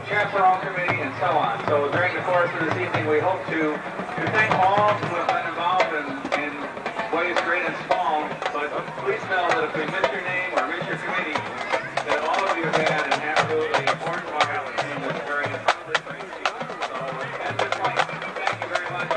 chaperone committee, and so on. So during the course of this evening, we hope to thank all who have been involved in ways great and small, but please know that if we miss your name or miss your committee, that all of you have had an absolutely important while in this very accomplished season. So at this point, thank you very much.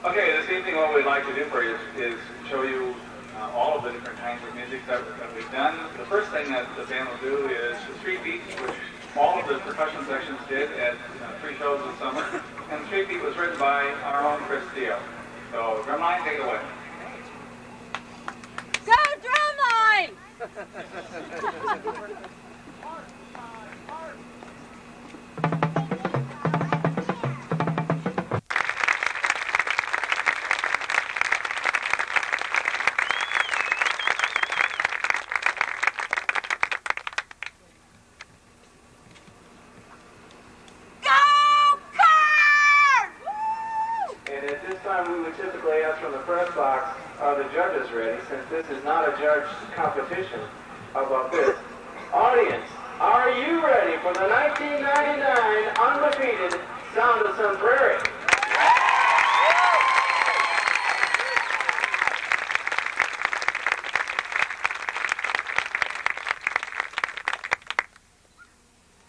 Okay, this evening what we'd like to do for you is show you all of the different kinds of music that we've done. The first thing that the band will do is the Street Beat, which all of the percussion sections did at 3 shows this summer. And the Street Beat was written by our own Chris Steele. So, Drumline, take it away. Go Drumline! We would typically ask from the press box, are the judges ready? Since this is not a judge competition. How about this? Audience, are you ready for the 1999 undefeated Sound of Sun Prairie?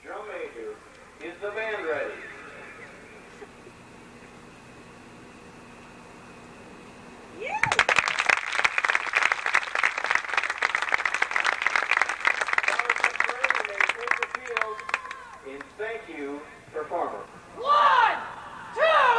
Drum major, is the band ready? Thank you, performance. 1, 2.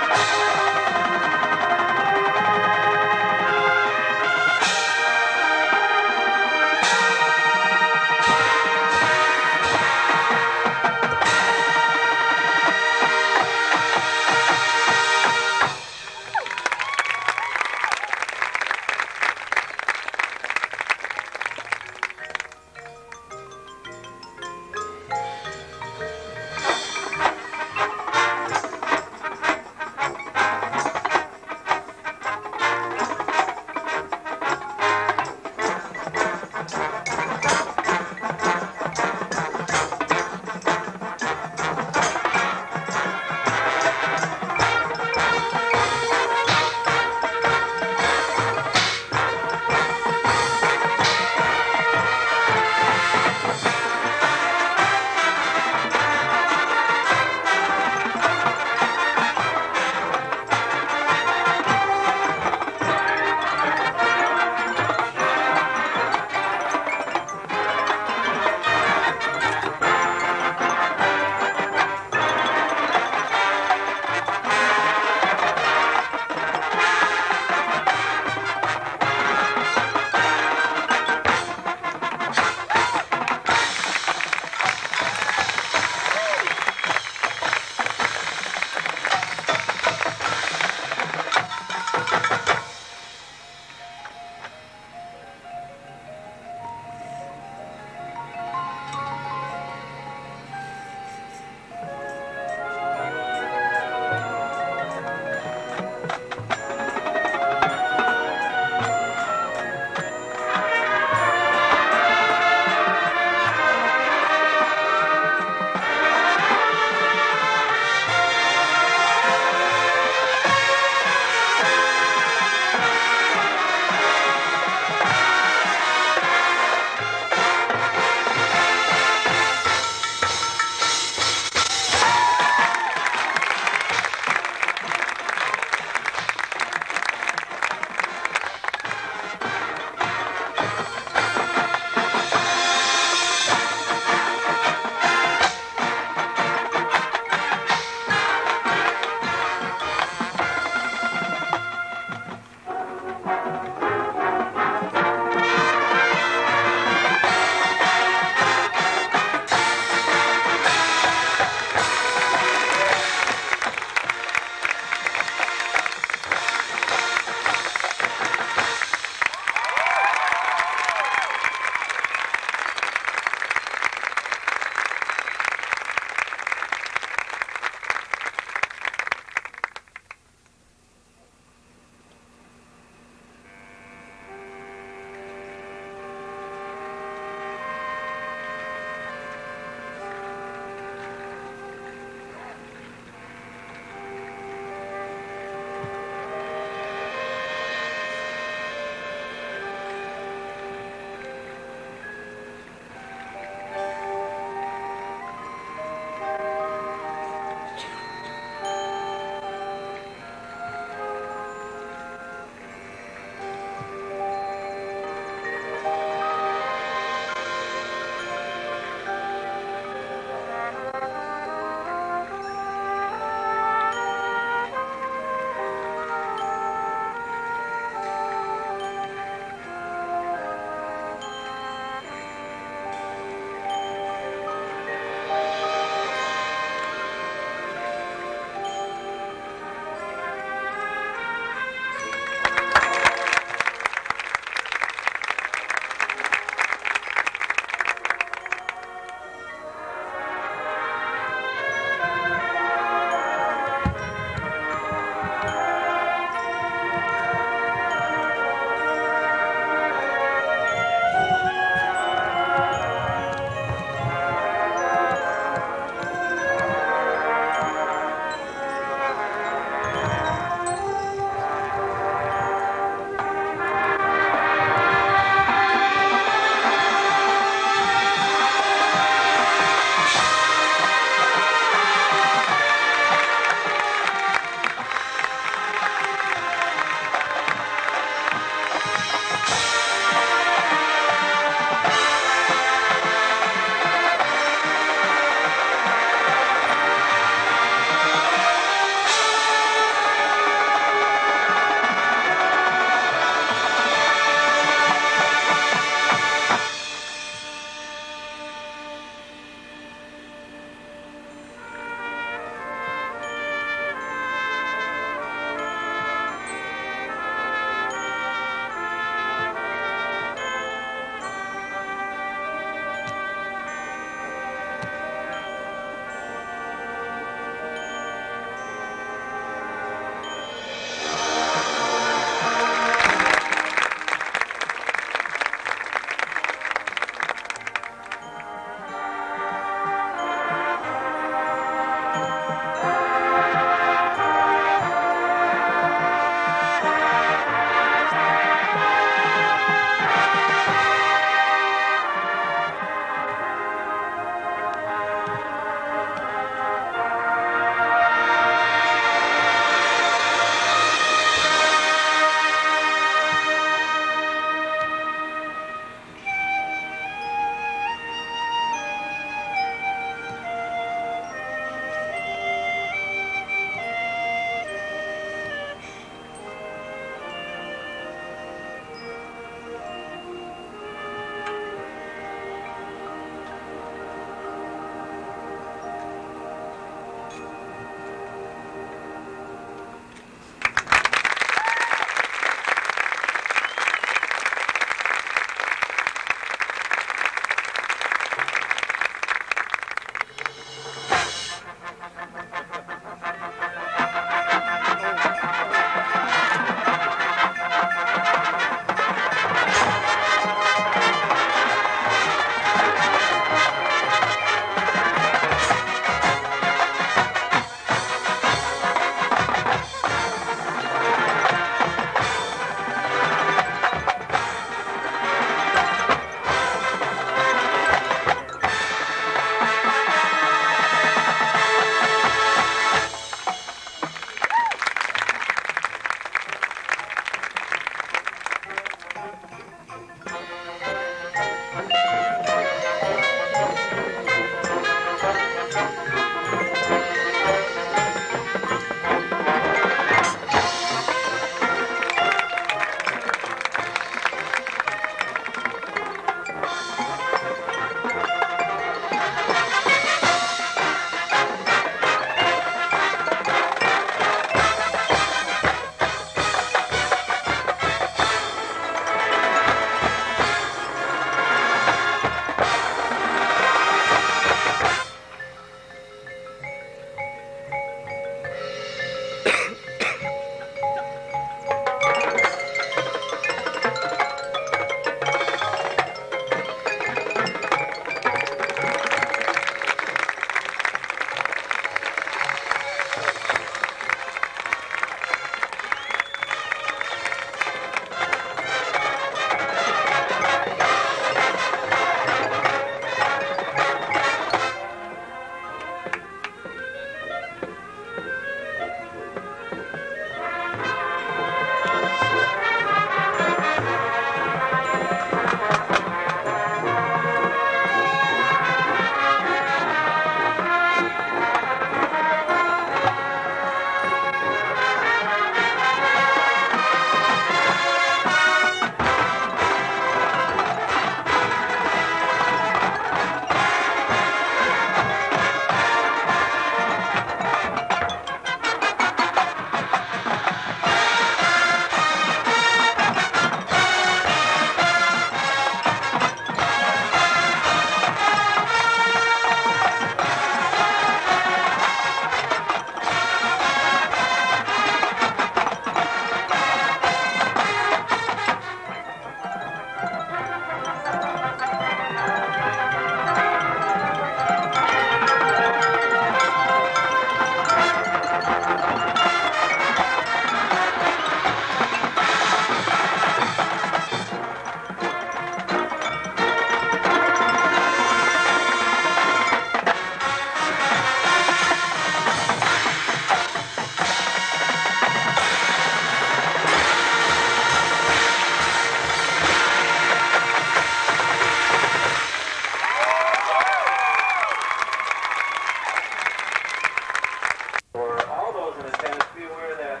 shows, and attendants, be aware that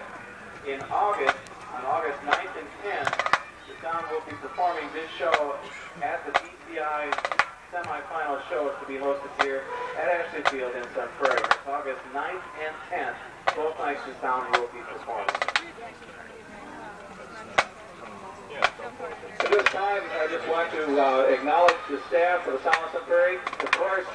in August, on August 9th and 10th, the town will be performing this show at the DCI semifinal show to be hosted here at Ashley Field in Sun Prairie. It's August 9th and 10th. Both nights the town will be performing. At this time, I just want to acknowledge the staff of the Sun Prairie. Of course,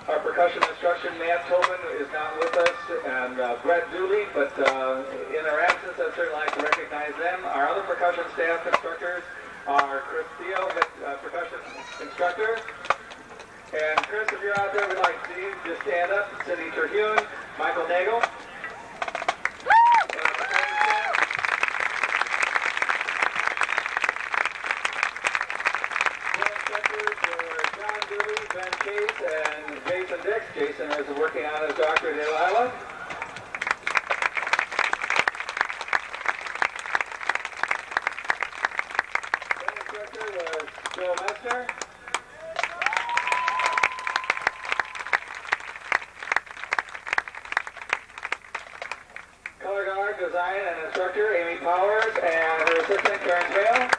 our percussion instruction, Matt Tobin, is not with us, and Brett Dooley, but in their absence, I'd certainly like to recognize them. Our other percussion staff instructors are Chris Theo, percussion instructor. And Chris, if you're out there, we'd like to see you. Just stand up. Cindy Terhune, Michael Nagel. John Dooley, Ben Case, and Jason Dix. Jason is working on his doctorate at Iowa. Joe Messner. Color guard, design, and instructor Amy Powers, and her assistant Karen Tail.